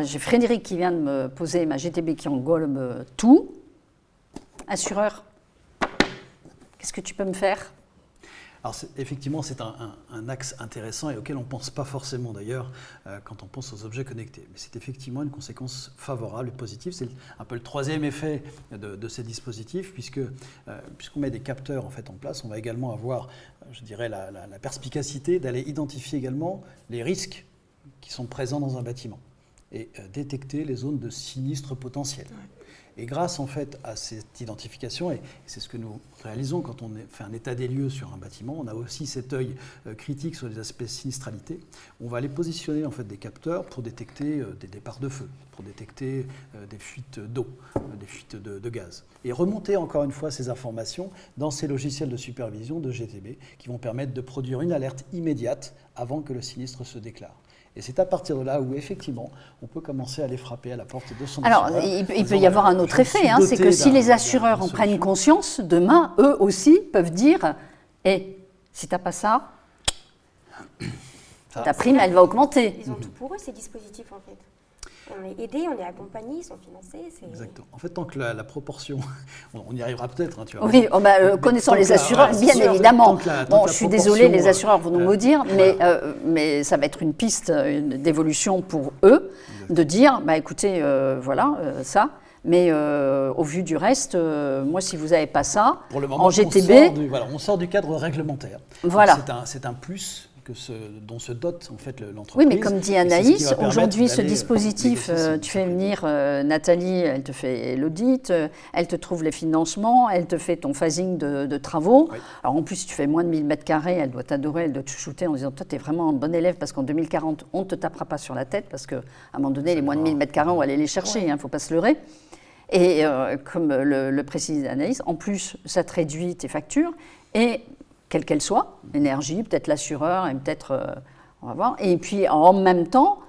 J'ai Frédéric qui vient de me poser ma GTB qui englobe tout. Assureur, qu'est-ce que tu peux me faire ? Alors effectivement, c'est un axe intéressant et auquel on ne pense pas forcément d'ailleurs quand on pense aux objets connectés. Mais c'est effectivement une conséquence favorable et positive. C'est un peu le troisième effet de ces dispositifs, puisqu'on met des capteurs en place, on va également avoir, je dirais, la perspicacité d'aller identifier également les risques qui sont présents dans un bâtiment et détecter les zones de sinistre potentiel. Et grâce à cette identification, et c'est ce que nous réalisons quand on fait un état des lieux sur un bâtiment, on a aussi cet œil critique sur les aspects sinistralité. On va aller positionner des capteurs pour détecter des départs de feu, pour détecter des fuites d'eau, des fuites de gaz. Et remonter encore une fois ces informations dans ces logiciels de supervision de GTB qui vont permettre de produire une alerte immédiate avant que le sinistre se déclare. Et c'est à partir de là où, effectivement, on peut commencer à aller frapper à la porte de son assureur. Alors, il peut y avoir un autre effet, c'est que si les assureurs en prennent conscience, demain, eux aussi peuvent dire « si tu n'as pas ça, ta prime, elle va augmenter. » Ils ont tout pour eux, ces dispositifs, en fait. On est aidés, on est accompagnés, ils sont financés. Exactement. En fait, tant que la proportion, on y arrivera peut-être. Tu vois, oui, connaissant les assureurs, bien évidemment. Je suis désolée, les assureurs vont nous maudire, mais ça va être une piste d'évolution pour eux, de dire, écoutez, ça. Mais au vu du reste, moi, si vous n'avez pas ça, pour le moment, en GTB... on sort du cadre réglementaire. Voilà. C'est un plus dont se dote l'entreprise. Oui, mais comme dit Anaïs, aujourd'hui, ce dispositif, tu fais venir Nathalie, elle te fait l'audit, elle te trouve les financements, elle te fait ton phasing de travaux. Oui. Alors en plus, si tu fais moins de 1000 m², elle doit t'adorer, elle doit te chouchouter en disant « Toi, tu es vraiment un bon élève parce qu'en 2040, on ne te tapera pas sur la tête parce qu'à un moment donné, les moins de 1000 m², on va aller les chercher, il ne faut pas se leurrer. » Et comme le précise Anaïs, en plus, ça te réduit tes factures et quelle qu'elle soit, énergie, peut-être l'assureur, et peut-être, on va voir. Et puis, en même temps,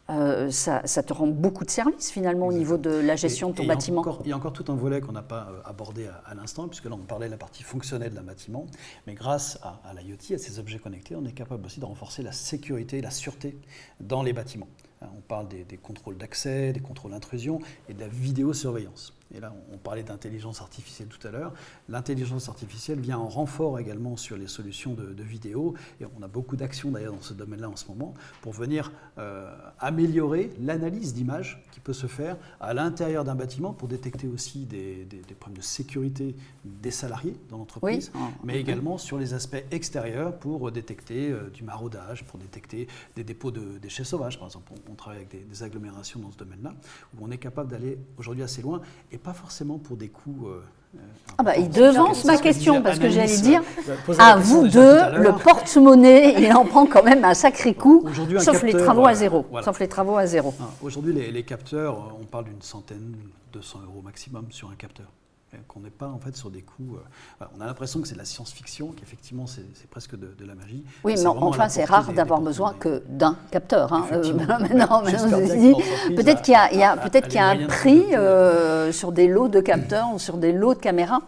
ça te rend beaucoup de services, finalement, au niveau de la gestion de ton bâtiment. Il y a encore tout un volet qu'on n'a pas abordé à l'instant, puisque là, on parlait de la partie fonctionnelle d'un bâtiment. Mais grâce à l'IoT, à ces objets connectés, on est capable aussi de renforcer la sécurité et la sûreté dans les bâtiments. On parle des contrôles d'accès, des contrôles d'intrusion et de la vidéosurveillance. Et là, on parlait d'intelligence artificielle tout à l'heure. L'intelligence artificielle vient en renfort également sur les solutions de vidéo. Et on a beaucoup d'actions d'ailleurs dans ce domaine-là en ce moment pour venir améliorer l'analyse d'images qui peut se faire à l'intérieur d'un bâtiment pour détecter aussi des problèmes de sécurité des salariés dans l'entreprise, mais également sur les aspects extérieurs pour détecter du maraudage, pour détecter des dépôts de déchets sauvages. Par exemple, on travaille avec des agglomérations dans ce domaine-là où on est capable d'aller aujourd'hui assez loin et pas forcément pour des coûts... il devance ma question parce que j'allais dire, à vous deux, le porte-monnaie, il en prend quand même un sacré coup, sauf les travaux à zéro. Sauf les travaux à zéro. Aujourd'hui, les capteurs, on parle d'une centaine, 200 € maximum sur un capteur. Qu'on n'est pas en fait sur des coûts. On a l'impression que c'est de la science-fiction, qu'effectivement c'est presque de la magie. Oui, mais enfin c'est rare d'avoir besoin que d'un capteur. Peut-être qu'il y a un prix sur des lots de capteurs ou sur des lots de caméras.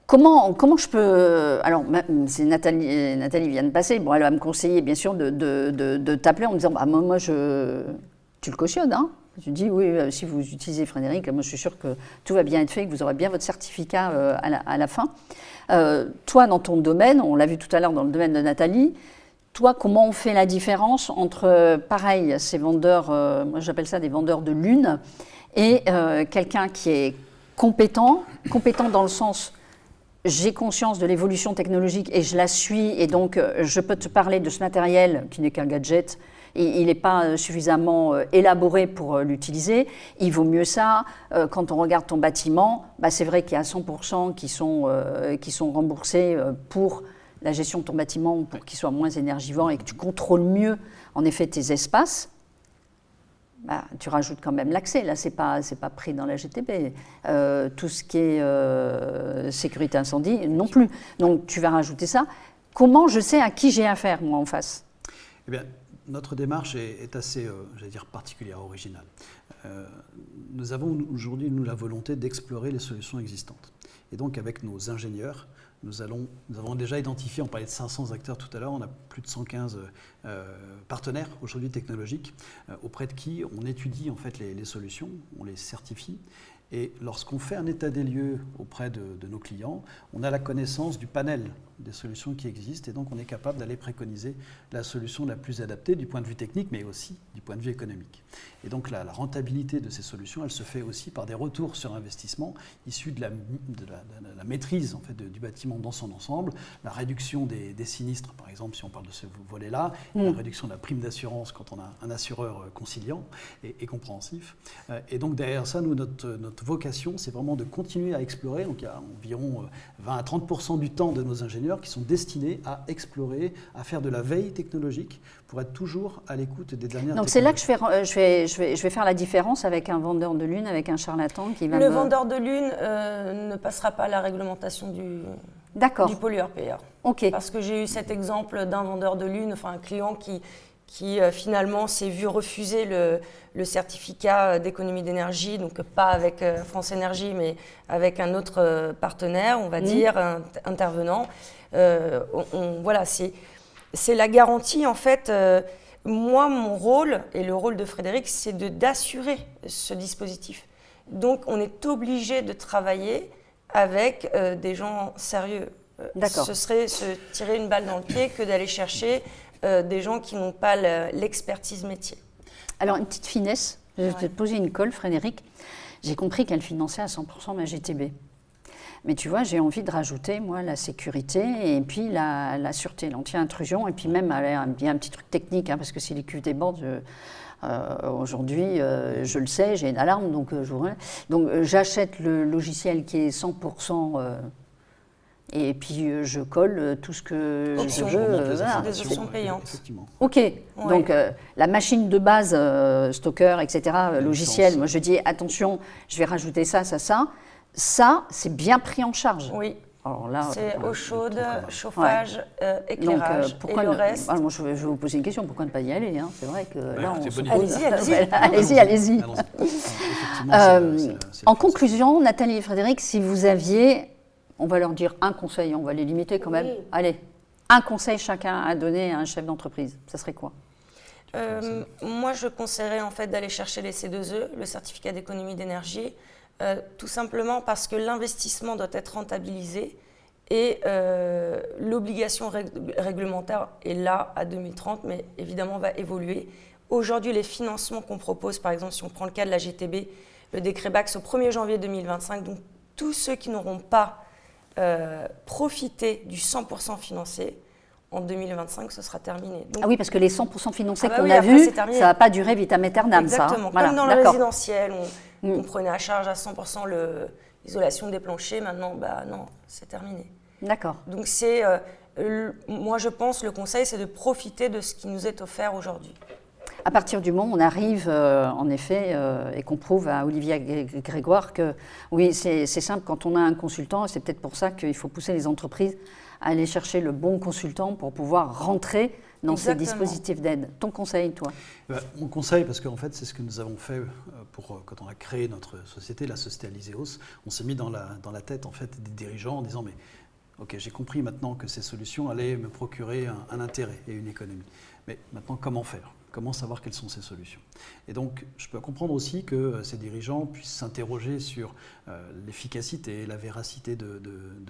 Comment je peux... Alors, c'est Nathalie vient de passer. Bon, elle va me conseiller bien sûr de t'appeler en me disant moi tu le cautionnes, hein. Tu dis, oui, si vous utilisez Frédéric, moi je suis sûre que tout va bien être fait, que vous aurez bien votre certificat à la fin. Toi, dans ton domaine, on l'a vu tout à l'heure dans le domaine de Nathalie, toi, comment on fait la différence entre, pareil, ces vendeurs, moi j'appelle ça des vendeurs de lune, et quelqu'un qui est compétent dans le sens, j'ai conscience de l'évolution technologique et je la suis, et donc je peux te parler de ce matériel qui n'est qu'un gadget, il n'est pas suffisamment élaboré pour l'utiliser. Il vaut mieux ça. Quand on regarde ton bâtiment, c'est vrai qu'il y a 100% qui sont remboursés pour la gestion de ton bâtiment, pour qu'il soit moins énergivore et que tu contrôles mieux, en effet, tes espaces. Tu rajoutes quand même l'accès. Là, c'est pas pris dans la GTB. Tout ce qui est sécurité incendie, non plus. Donc, tu vas rajouter ça. Comment je sais à qui j'ai affaire, moi, en face ? Eh bien, notre démarche est assez, particulière, originale. Nous avons aujourd'hui, la volonté d'explorer les solutions existantes. Et donc, avec nos ingénieurs, nous avons déjà identifié, on parlait de 500 acteurs tout à l'heure, on a plus de 115 partenaires aujourd'hui technologiques auprès de qui on étudie en fait les solutions, on les certifie. Et lorsqu'on fait un état des lieux auprès de nos clients, on a la connaissance du panel des solutions qui existent et donc on est capable d'aller préconiser la solution la plus adaptée du point de vue technique mais aussi du point de vue économique. Et donc la rentabilité de ces solutions, elle se fait aussi par des retours sur investissement issus de la maîtrise en fait, du bâtiment dans son ensemble, la réduction des sinistres, par exemple si on parle de ce volet-là, la réduction de la prime d'assurance quand on a un assureur conciliant et compréhensif. Et donc derrière ça, nous, notre vocation, c'est vraiment de continuer à explorer. Donc il y a environ 20 à 30% du temps de nos ingénieurs qui sont destinés à explorer, à faire de la veille technologique pour être toujours à l'écoute des dernières Donc c'est là que je vais faire la différence avec un vendeur de lune, avec un charlatan qui va vendeur de lune ne passera pas la réglementation du pollueur-payeur. Okay. Parce que j'ai eu cet exemple d'un vendeur de lune, enfin un client qui finalement s'est vu refuser le certificat d'économie d'énergie, donc pas avec France Énergie, mais avec un autre partenaire, on va dire, intervenant. Voilà, c'est la garantie, en fait. Moi, mon rôle, et le rôle de Frédéric, c'est d'assurer ce dispositif. Donc, on est obligé de travailler avec des gens sérieux. Ce serait se tirer une balle dans le pied que d'aller chercher des gens qui n'ont pas l'expertise métier. Alors, une petite finesse, je vais te poser une colle, Frédéric. J'ai compris qu'elle finançait à 100% ma GTB. Mais tu vois, j'ai envie de rajouter, moi, la sécurité et puis la sûreté, l'anti-intrusion. Et puis même, il y a un petit truc technique, parce que si les cuves débordent, aujourd'hui, je le sais, j'ai une alarme, donc j'achète le logiciel qui est 100%... et puis je colle tout ce que je veux. Des options payantes. Ok, donc la machine de base, Stocker, etc., logiciel, moi je dis attention, je vais rajouter ça. Ça, c'est bien pris en charge. Oui. Alors là, c'est eau chaude, chauffage, éclairage. Donc, et le reste. Alors, moi, je vais vous poser une question, pourquoi ne pas y aller, C'est vrai que là, on se Allez-y. Allez-y. En conclusion, Nathalie et Frédéric, si vous aviez, on va leur dire un conseil, on va les limiter quand même. Oui. Allez, un conseil chacun à donner à un chef d'entreprise, ça serait quoi ? Moi, je conseillerais en fait d'aller chercher les C2E, le certificat d'économie d'énergie, tout simplement parce que l'investissement doit être rentabilisé et l'obligation réglementaire est là à 2030, mais évidemment va évoluer. Aujourd'hui, les financements qu'on propose, par exemple, si on prend le cas de la GTB, le décret BACS au 1er janvier 2025, donc tous ceux qui n'auront pas profité du 100% financé, en 2025, ce sera terminé. Donc, oui, parce que les 100% financés qu'on a vus, ça ne va pas durer vitam aeternam. Exactement. Ça. Comme dans le résidentiel, on prenait à charge à 100% l'isolation des planchers. Maintenant, non, c'est terminé. D'accord. Donc, moi, je pense, le conseil, c'est de profiter de ce qui nous est offert aujourd'hui. À partir du moment où on arrive, en effet, et qu'on prouve à Olivier Grégoire que, oui, c'est simple, quand on a un consultant, c'est peut-être pour ça qu'il faut pousser les entreprises à aller chercher le bon consultant pour pouvoir rentrer dans ces dispositifs d'aide. Ton conseil, toi ? Mon conseil, parce qu'en fait, c'est ce que nous avons fait quand on a créé notre société, la société Aliseos, on s'est mis dans la tête en fait, des dirigeants en disant « mais ok, j'ai compris maintenant que ces solutions allaient me procurer un intérêt et une économie. Mais maintenant, comment faire ? Comment savoir quelles sont ces solutions ? Et donc, je peux comprendre aussi que ces dirigeants puissent s'interroger sur l'efficacité, la véracité de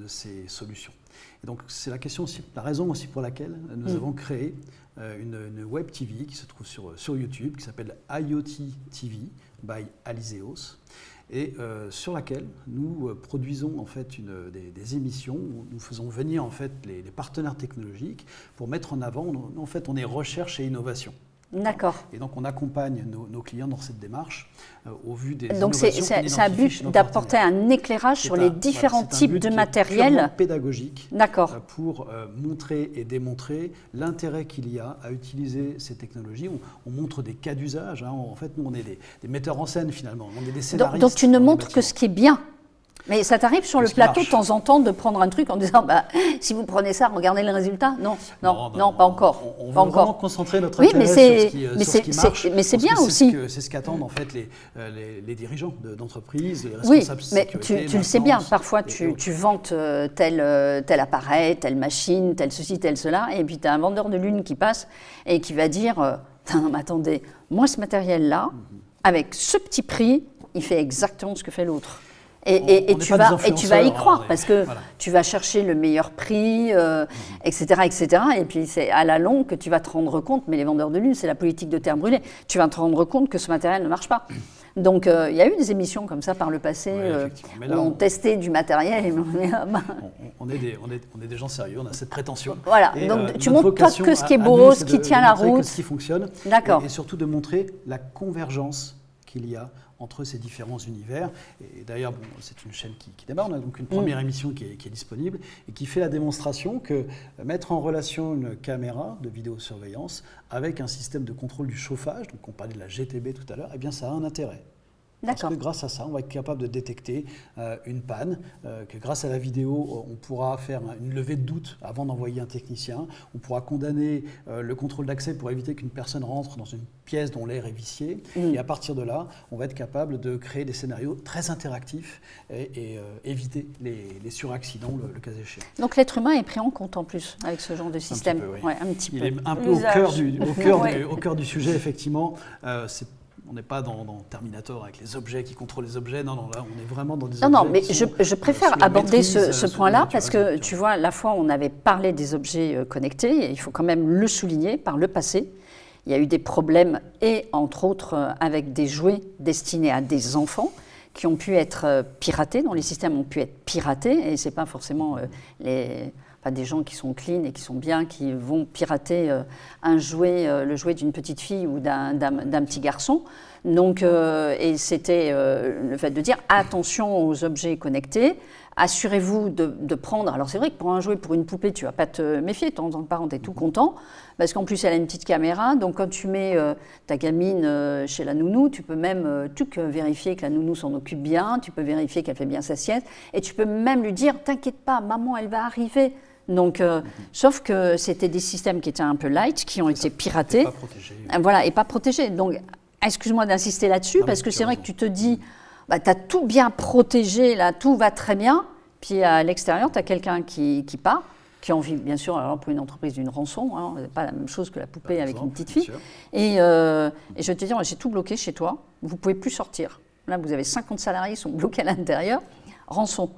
ces solutions. Et donc, c'est la raison aussi pour laquelle nous avons créé une web TV qui se trouve sur YouTube, qui s'appelle IoT TV by Aliseos, et sur laquelle nous produisons en fait des émissions où nous faisons venir en fait les partenaires technologiques pour mettre en avant, en fait, on est recherche et innovation. D'accord. Et donc, on accompagne nos clients dans cette démarche au vu des donc innovations qu'on identifie. Donc, c'est un but d'apporter un éclairage sur les différents types de matériel pédagogique pour montrer et démontrer l'intérêt qu'il y a à utiliser ces technologies. On montre des cas d'usage. En fait, nous, on est des metteurs en scène, finalement. On est des scénaristes. Donc tu ne montres que ce qui est bien. Mais ça t'arrive sur le plateau de temps en temps de prendre un truc en disant bah, si vous prenez ça, regardez le résultat. Non, pas encore. On pas veut encore. vraiment concentrer notre Oui, intérêt sur ce qui marche. Mais c'est bien aussi. C'est ce qu'attendent en fait les dirigeants d'entreprise, les Oui, responsables mais sécurité, tu le sais bien, maintenance, parfois tu vantes tel appareil, telle machine, tel ceci, tel cela, et puis tu as un vendeur de lune qui passe et qui va dire non, mais attendez, moi ce matériel-là, avec ce petit prix, il fait exactement ce que fait l'autre. Et tu vas y croire parce que tu vas chercher le meilleur prix, etc., etc. Et puis c'est à la longue que tu vas te rendre compte, mais les vendeurs de lune, c'est la politique de terre brûlée, tu vas te rendre compte que ce matériel ne marche pas. Donc il y a eu des émissions comme ça par le passé où on testait du matériel. Et on est des gens sérieux, on a cette prétention. Voilà, et, donc tu montres pas que ce qui est beau, ce qui tient la route. Ce qui fonctionne. D'accord. Et surtout de montrer la convergence qu'il y a entre ces différents univers. Et d'ailleurs, c'est une chaîne qui démarre, on a donc une première émission qui est disponible et qui fait la démonstration que mettre en relation une caméra de vidéosurveillance avec un système de contrôle du chauffage, donc on parlait de la GTB tout à l'heure, eh bien ça a un intérêt. Parce que grâce à ça, on va être capable de détecter une panne, que grâce à la vidéo, on pourra faire une levée de doute avant d'envoyer un technicien, on pourra condamner le contrôle d'accès pour éviter qu'une personne rentre dans une pièce dont l'air est vicié, et à partir de là, on va être capable de créer des scénarios très interactifs et éviter les suraccidents le cas échéant. Donc l'être humain est pris en compte en plus avec ce genre de système. Un petit peu. Il est un peu au cœur du sujet, effectivement. On n'est pas dans Terminator avec les objets qui contrôlent les objets. Non, là, on est vraiment dans des objets. Non, mais je préfère aborder ce point-là parce que, tu vois, la fois on avait parlé des objets connectés, et il faut quand même le souligner, par le passé, il y a eu des problèmes, et entre autres avec des jouets destinés à des enfants qui ont pu être piratés, dont les systèmes ont pu être piratés, et ce n'est pas forcément des gens qui sont clean et qui sont bien, qui vont pirater un jouet, le jouet d'une petite fille ou d'un petit garçon. Donc, et c'était le fait de dire attention aux objets connectés, assurez-vous de prendre. Alors c'est vrai que pour un jouet, pour une poupée, tu ne vas pas te méfier, en tant que parent, tu es tout content, parce qu'en plus elle a une petite caméra, donc quand tu mets ta gamine chez la nounou, tu peux même vérifier que la nounou s'en occupe bien, tu peux vérifier qu'elle fait bien sa sieste, et tu peux même lui dire t'inquiète pas, maman elle va arriver. Donc, sauf que c'était des systèmes qui étaient un peu light, qui ont été piratés. Pas protégés. Voilà, et pas protégés. Donc, excuse-moi d'insister là-dessus, parce que c'est vrai que tu te dis, tu as tout bien protégé, là, tout va très bien, puis à l'extérieur, tu as quelqu'un qui part, qui a envie, bien sûr, alors pour une entreprise d'une rançon, hein, c'est pas la même chose que la poupée avec une petite fille. Et je vais te dire, j'ai tout bloqué chez toi, vous ne pouvez plus sortir. Là, vous avez 50 salariés qui sont bloqués à l'intérieur, rançon.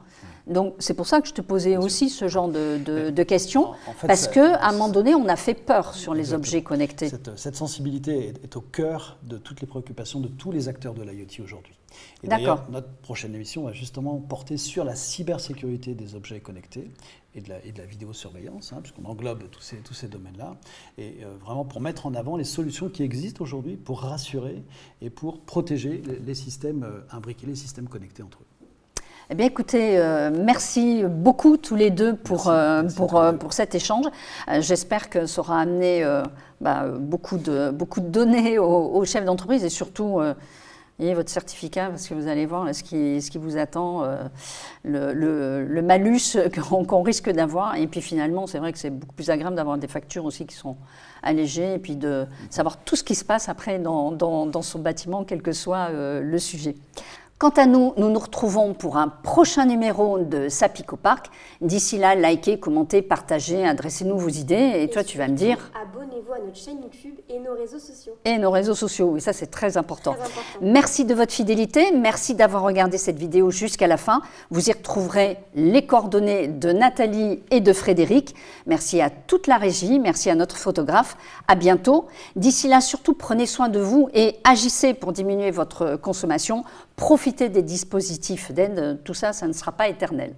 Donc, c'est pour ça que je te posais aussi ce genre de questions, parce qu'à un moment donné, on a fait peur sur les objets connectés. Cette sensibilité est au cœur de toutes les préoccupations de tous les acteurs de l'IoT aujourd'hui. Et d'ailleurs, notre prochaine émission va justement porter sur la cybersécurité des objets connectés et de la vidéosurveillance, puisqu'on englobe tous ces domaines-là, et vraiment pour mettre en avant les solutions qui existent aujourd'hui pour rassurer et pour protéger les systèmes imbriqués, les systèmes connectés entre eux. Eh bien, écoutez, merci beaucoup tous les deux pour cet échange. J'espère que ça aura amené beaucoup de données aux chefs d'entreprise et surtout ayez votre certificat parce que vous allez voir ce qui vous attend, le malus qu'on risque d'avoir. Et puis finalement, c'est vrai que c'est beaucoup plus agréable d'avoir des factures aussi qui sont allégées et puis de savoir tout ce qui se passe après dans son bâtiment, quel que soit le sujet. Quant à nous, nous nous retrouvons pour un prochain numéro de Sapico Park. D'ici là, likez, commentez, partagez, adressez-nous vos idées. Et toi, tu vas me dire... Abonnez-vous à notre chaîne YouTube et nos réseaux sociaux. Et nos réseaux sociaux, oui, ça c'est très important. Merci de votre fidélité, merci d'avoir regardé cette vidéo jusqu'à la fin. Vous y retrouverez les coordonnées de Nathalie et de Frédéric. Merci à toute la régie, merci à notre photographe. À bientôt. D'ici là, surtout, prenez soin de vous et agissez pour diminuer votre consommation. Profitez des dispositifs d'aide, tout ça, ça ne sera pas éternel.